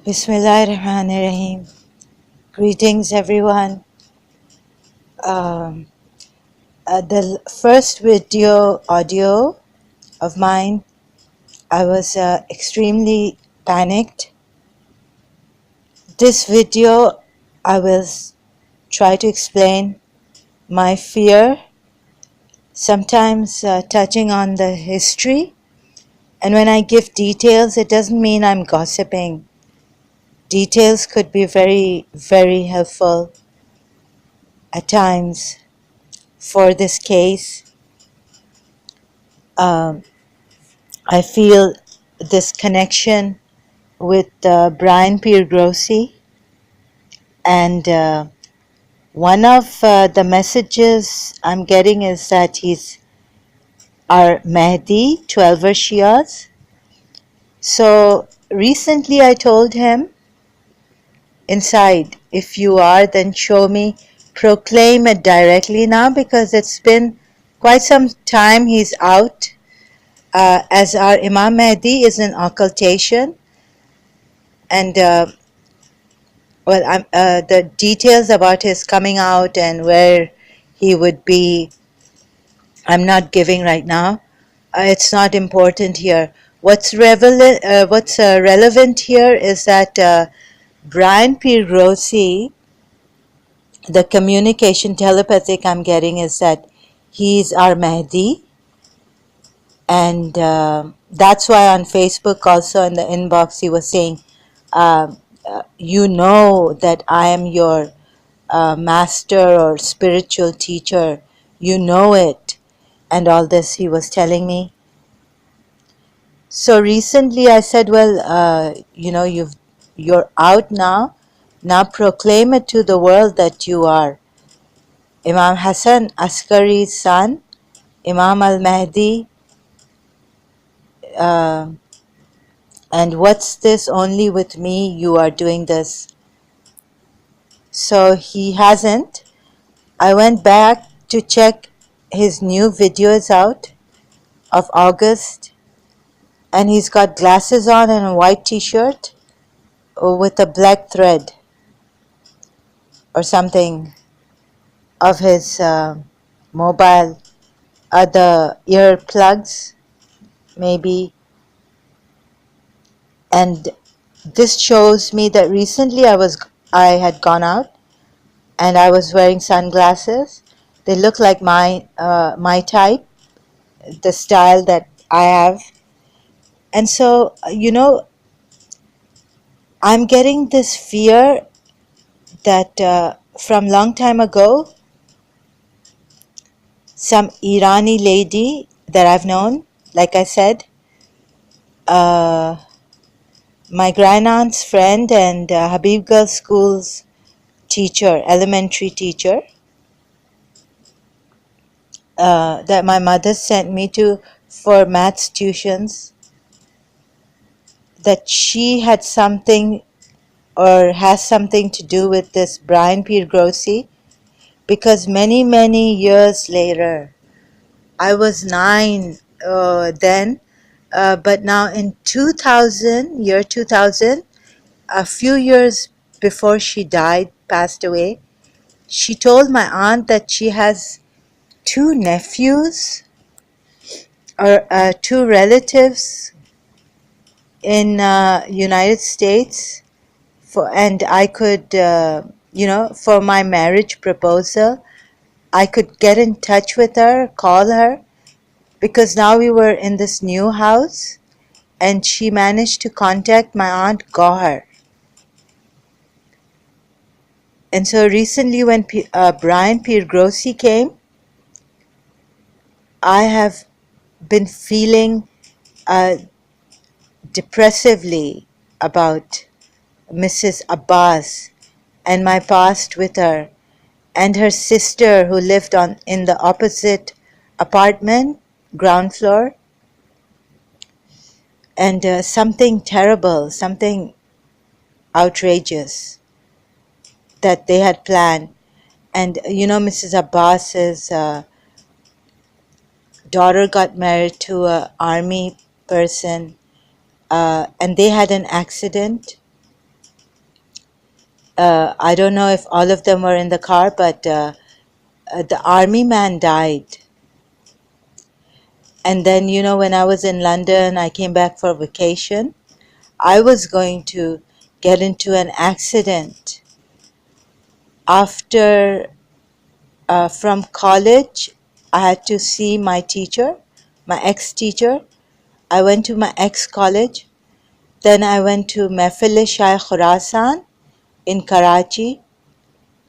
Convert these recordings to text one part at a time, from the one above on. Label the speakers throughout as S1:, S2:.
S1: Bismillahirrahmanirrahim. Greetings, everyone. Um, the first video audio of mine, I was extremely panicked. This video, I will try to explain my fear, sometimes touching on the history. And when I give details, it doesn't mean I'm gossiping. Details could be very, very helpful at times for this case. Um, I feel this connection with Brian Piergrossi, and one of the messages I'm getting is that he's our Mahdi, 12 Shias. So recently I told him inside, if you are, then show me, proclaim it directly now, because it's been quite some time he's out. As our Imam Mahdi is an occultation, and the details about his coming out and where he would be, I'm not giving right now. It's not important here. What's relevant here is that Brian Piergrossi, the communication telepathic I'm getting is that he's our Mahdi, and that's why on Facebook also in the inbox he was saying, you know that I am your master or spiritual teacher, you know it, and all this he was telling me. So recently I said, well, you're out now proclaim it to the world that you are Imam Hassan Askari's son, Imam al-Mahdi, uh, and what's this, only with me you are doing this. So he hasn't. I went back to check, his new video is out of August, and he's got glasses on and a white t-shirt with a black thread or something of his mobile, the ear plugs maybe. And this shows me that recently I had gone out and I was wearing sunglasses. They look like my type, the style that I have. And so, I'm getting this fear that from long time ago, some Irani lady that I've known, like I said, my grandaunt's friend and Habib Girls School's teacher, elementary teacher, that my mother sent me to for maths tuitions, that she had something or has something to do with this Brian Piergrossi, because many, many years later, I was 9 then, but now in 2000, year 2000, a few years before she died, passed away, she told my aunt that she has two nephews or two relatives in United States, and I could, for my marriage proposal, I could get in touch with her, call her, because now we were in this new house, and she managed to contact my aunt Gohar. And so recently when Brian Piergrossi came, I have been feeling depressively about Mrs. Abbas and my past with her, and her sister who lived in the opposite apartment, ground floor, and something terrible, something outrageous that they had planned. And Mrs. Abbas's daughter got married to an army person, and they had an accident, I don't know if all of them were in the car, but the army man died. And then, you know, when I was in London, I came back for vacation. I was going to get into an accident after from college. I had to see my teacher, my ex-teacher. I went to my ex-college. Then I went to Ex-Shia Khurasan in Karachi.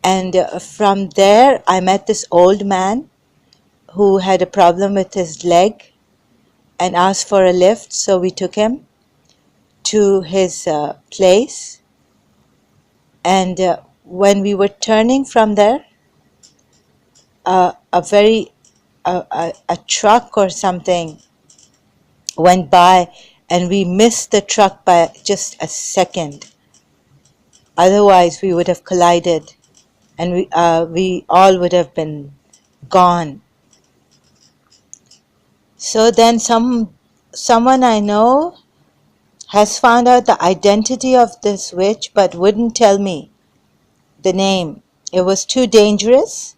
S1: And from there, I met this old man who had a problem with his leg and asked for a lift. So we took him to his place. And when we were turning from there, a truck or something went by, and we missed the truck by just a second. Otherwise, we would have collided, and we all would have been gone. So then someone I know has found out the identity of this witch, but wouldn't tell me the name. It was too dangerous,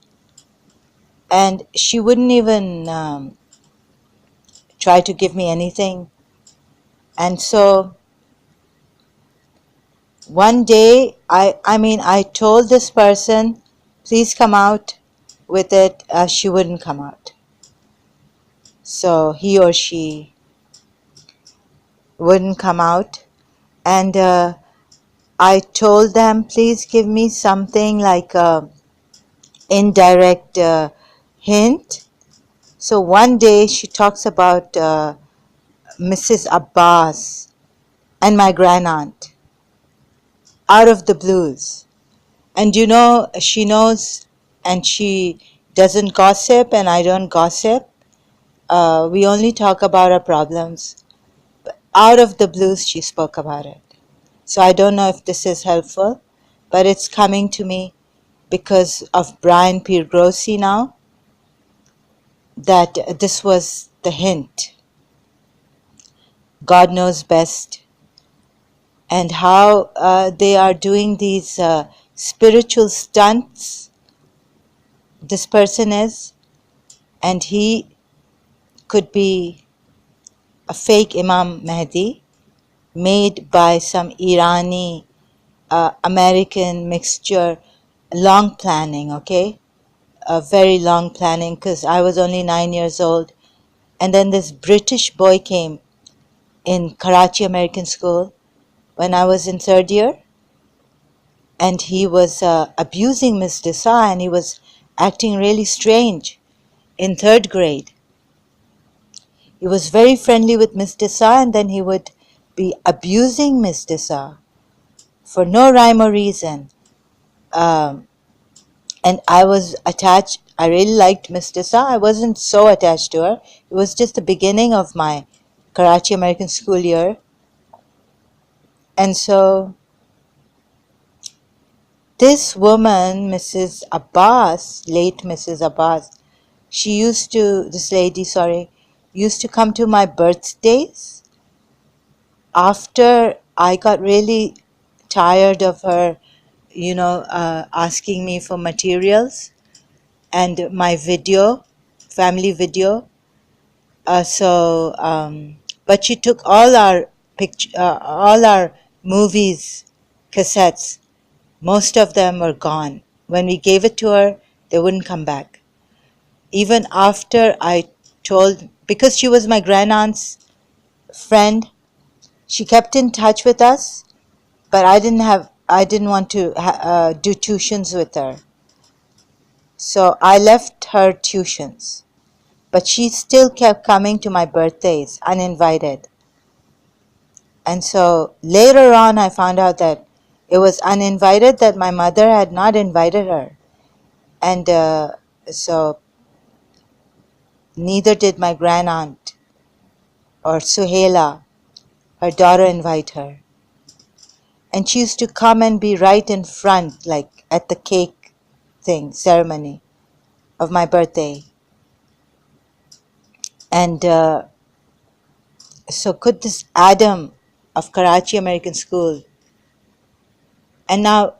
S1: and she wouldn't even try to give me anything. And so one day, I told this person, please come out with it. She wouldn't come out. So he or she wouldn't come out. And I told them, please give me something like a indirect hint. So one day she talks about Mrs. Abbas and my grandaunt out of the blues. And you know, she knows, and she doesn't gossip, and I don't gossip. We only talk about our problems. But out of the blues, she spoke about it. So I don't know if this is helpful, but it's coming to me because of Brian Piergrossi now, that this was the hint. God knows best. And how they are doing these spiritual stunts, this person is, and he could be a fake Imam Mahdi made by some Irani American mixture. Long planning, okay? A very long planning, because I was only 9 years old. And then this British boy came in Karachi American School when I was in third year, and he was abusing Miss Desai, and he was acting really strange in third grade. He was very friendly with Miss Desai, and then he would be abusing Miss Desai for no rhyme or reason. And I was attached. I really liked Miss Desai. I wasn't so attached to her. It was just the beginning of my Karachi American School year. And so this woman, Mrs. Abbas, late Mrs. Abbas, this lady, used to come to my birthdays after I got really tired of her, asking me for materials and my family video. But she took all our movies, cassettes. Most of them were gone. When we gave it to her, they wouldn't come back. Even after I told, because she was my grandaunt's friend, she kept in touch with us, but I didn't want to do tuitions with her. So I left her tuitions, but she still kept coming to my birthdays uninvited. And so later on, I found out that it was uninvited, that my mother had not invited her. And so neither did my grandaunt or Suhaila, her daughter, invite her. And she used to come and be right in front, like at the cake ceremony of my birthday. And so could this Adam of Karachi American School, and now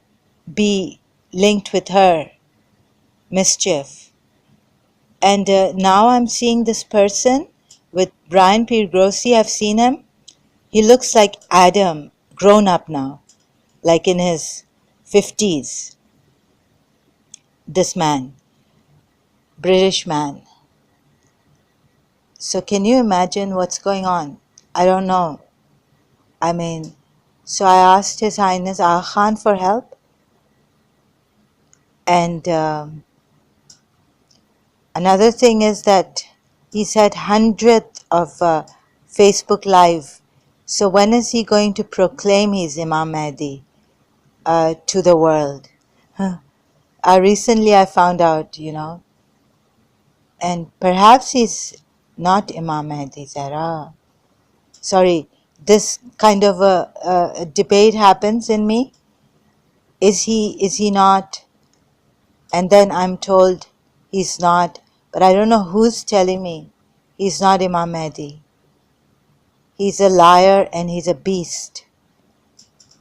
S1: be linked with her mischief. And now I'm seeing this person with Brian P. Grossi. I've seen him. He looks like Adam, grown up now, like in his 50s. This man, British man. So can you imagine what's going on? I don't know. I mean, so I asked His Highness Aga Khan for help, and another thing is that he's had hundreds of Facebook Live. So when is he going to proclaim he's Imam Mahdi to the world? Recently I found out, and perhaps he's not Imam Mahdi, Zara. Sorry, this kind of a debate happens in me. Is he not? And then I'm told he's not, but I don't know who's telling me he's not Imam Mahdi. He's a liar and he's a beast.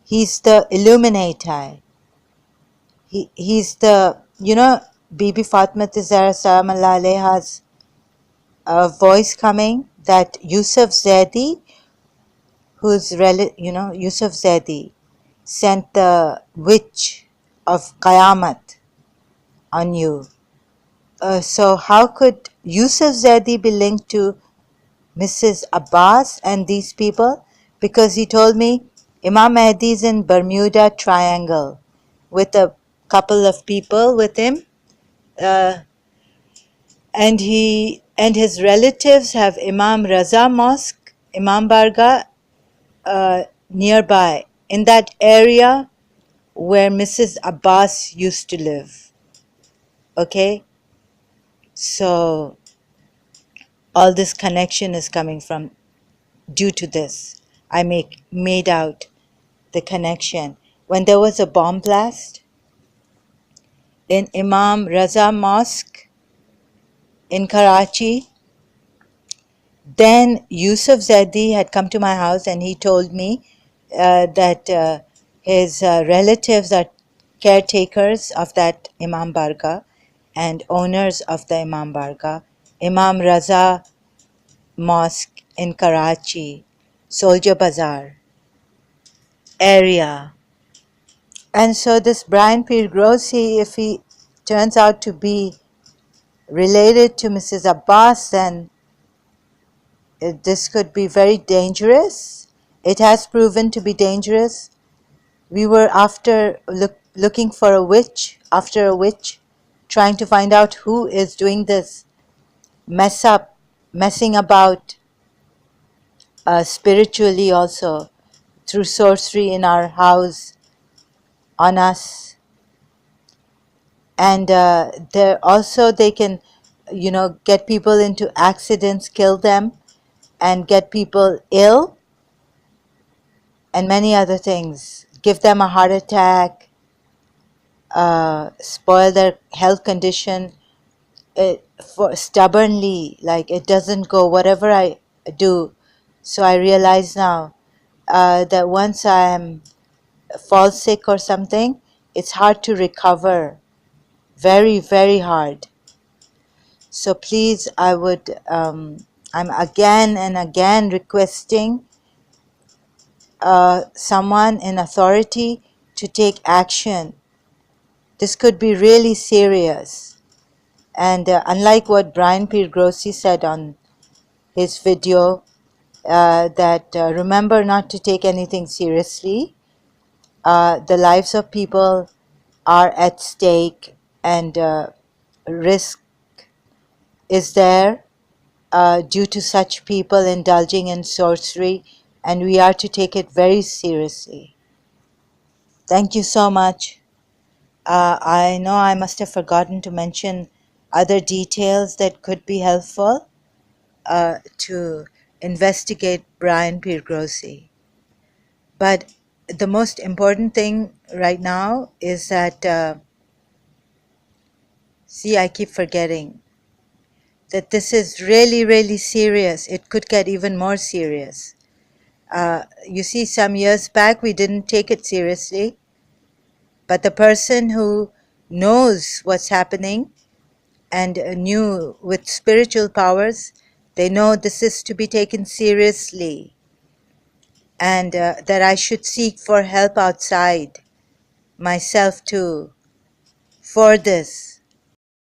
S1: He's the illuminator. He's the, Bibi Fatma Zahra Salam Allah Alaiha's voice coming, that Yusuf Zaidi, Yusuf Zaidi sent the witch of Qiyamah on you. So how could Yusuf Zaidi be linked to Mrs. Abbas and these people? Because he told me Imam Mahdi is in Bermuda Triangle with a couple of people with him, and his relatives have Imam Raza Mosque, Imam Barga, nearby in that area where Mrs. Abbas used to live. Okay, so all this connection is coming from due to this. I made out the connection. When there was a bomb blast in Imam Raza Mosque in Karachi, then Yusuf Zaidi had come to my house and he told me that his relatives are caretakers of that Imam Barga and owners of the Imam Barga, Imam Raza Mosque in Karachi, Soldier Bazaar area. And so this Brian Pir Grossi, if he turns out to be related to Mrs. Abbas, then this could be very dangerous. It has proven to be dangerous. We were looking for a witch, trying to find out who is doing this messing about spiritually also, through sorcery in our house, on us. And they can, get people into accidents, kill them, and get people ill, and many other things. Give them a heart attack, spoil their health condition, for stubbornly, like it doesn't go whatever I do. So I realize now that once I fall sick or something, it's hard to recover, very, very hard. So please, I'm again and again requesting someone in authority to take action. This could be really serious. And unlike what Brian Pir Grossi said on his video, that remember not to take anything seriously. The lives of people are at stake, and risk is there due to such people indulging in sorcery, and we are to take it very seriously. Thank you so much. I know I must have forgotten to mention other details that could be helpful to investigate Brian Pir Grossi. But the most important thing right now is that, I keep forgetting that this is really, really serious. It could get even more serious. You see, some years back we didn't take it seriously, But the person who knows what's happening and knew with spiritual powers, they know this is to be taken seriously, and that I should seek for help outside myself too for this.